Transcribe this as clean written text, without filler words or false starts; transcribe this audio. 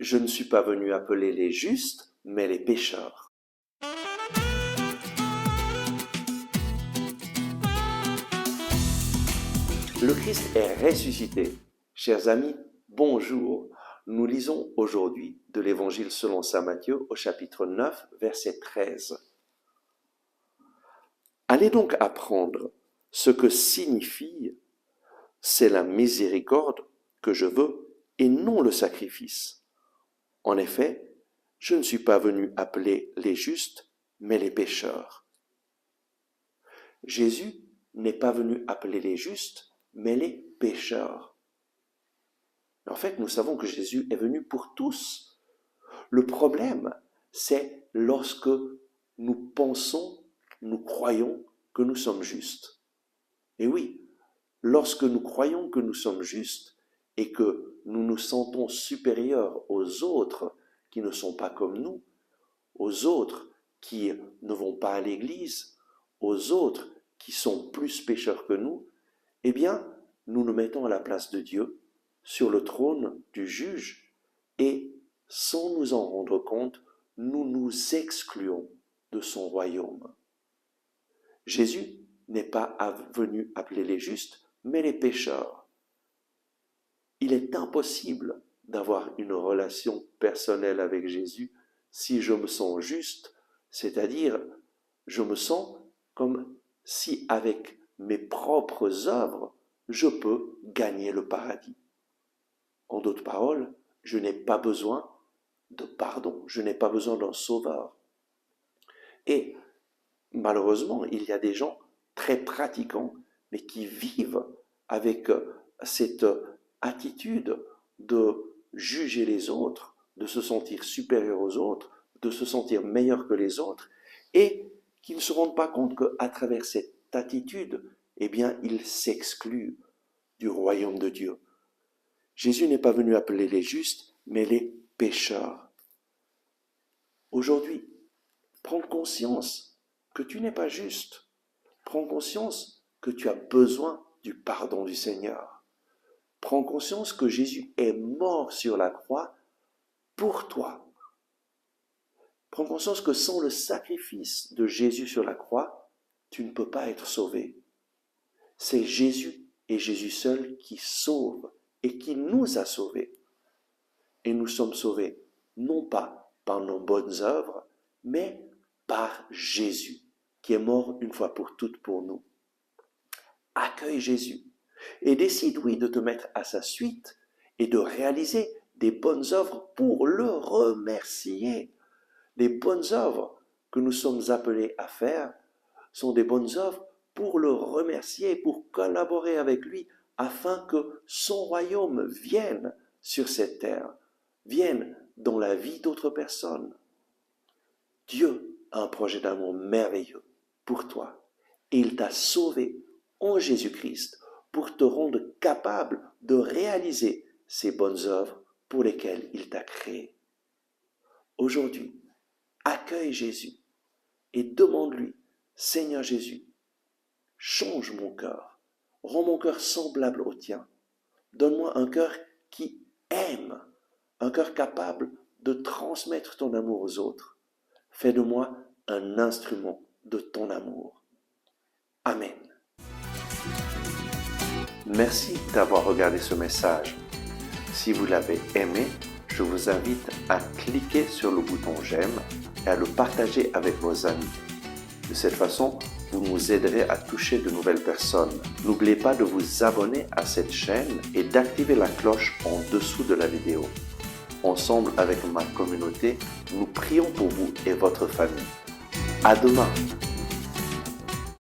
Je ne suis pas venu appeler les justes, mais les pécheurs. Le Christ est ressuscité. Chers amis, bonjour. Nous lisons aujourd'hui de l'Évangile selon saint Matthieu au chapitre 9, verset 13. Allez donc apprendre ce que signifie « c'est la miséricorde que je veux et non le sacrifice ». En effet, je ne suis pas venu appeler les justes, mais les pécheurs. Jésus n'est pas venu appeler les justes, mais les pécheurs. En fait, nous savons que Jésus est venu pour tous. Le problème, c'est lorsque nous pensons, nous croyons que nous sommes justes. Et oui, lorsque nous croyons que nous sommes justes et que nous nous sentons supérieurs aux autres qui ne sont pas comme nous, aux autres qui ne vont pas à l'église, aux autres qui sont plus pécheurs que nous, eh bien, nous nous mettons à la place de Dieu, sur le trône du juge, et sans nous en rendre compte, nous nous excluons de son royaume. Jésus n'est pas venu appeler les justes, mais les pécheurs. Il est impossible d'avoir une relation personnelle avec Jésus si je me sens juste, c'est-à-dire je me sens comme si avec mes propres œuvres, je peux gagner le paradis. En d'autres paroles, je n'ai pas besoin de pardon, je n'ai pas besoin d'un sauveur. Et malheureusement, il y a des gens très pratiquants, mais qui vivent avec cette attitude de juger les autres, de se sentir supérieur aux autres, de se sentir meilleur que les autres, et qui ne se rendent pas compte qu'à travers cette attitude, eh bien, ils s'excluent du royaume de Dieu. Jésus n'est pas venu appeler les justes, mais les pécheurs. Aujourd'hui, prends conscience que tu n'es pas juste. Prends conscience que tu as besoin du pardon du Seigneur. Prends conscience que Jésus est mort sur la croix pour toi. Prends conscience que sans le sacrifice de Jésus sur la croix, tu ne peux pas être sauvé. C'est Jésus et Jésus seul qui sauve et qui nous a sauvés. Et nous sommes sauvés non pas par nos bonnes œuvres, mais par Jésus, qui est mort une fois pour toutes pour nous. Accueille Jésus et décide, oui, de te mettre à sa suite et de réaliser des bonnes œuvres pour le remercier. Les bonnes œuvres que nous sommes appelés à faire sont des bonnes œuvres pour le remercier, pour collaborer avec lui, afin que son royaume vienne sur cette terre, vienne dans la vie d'autres personnes. Dieu a un projet d'amour merveilleux pour toi et il t'a sauvé en Jésus-Christ pour te rendre capable de réaliser ces bonnes œuvres pour lesquelles il t'a créé. Aujourd'hui, accueille Jésus et demande-lui, Seigneur Jésus, change mon cœur, rends mon cœur semblable au tien, donne-moi un cœur qui aime, un cœur capable de transmettre ton amour aux autres. Fais de moi un instrument de ton amour. Amen. Merci d'avoir regardé ce message. Si vous l'avez aimé, je vous invite à cliquer sur le bouton j'aime et à le partager avec vos amis. De cette façon, vous nous aiderez à toucher de nouvelles personnes. N'oubliez pas de vous abonner à cette chaîne et d'activer la cloche en dessous de la vidéo. Ensemble avec ma communauté, nous prions pour vous et votre famille. À demain!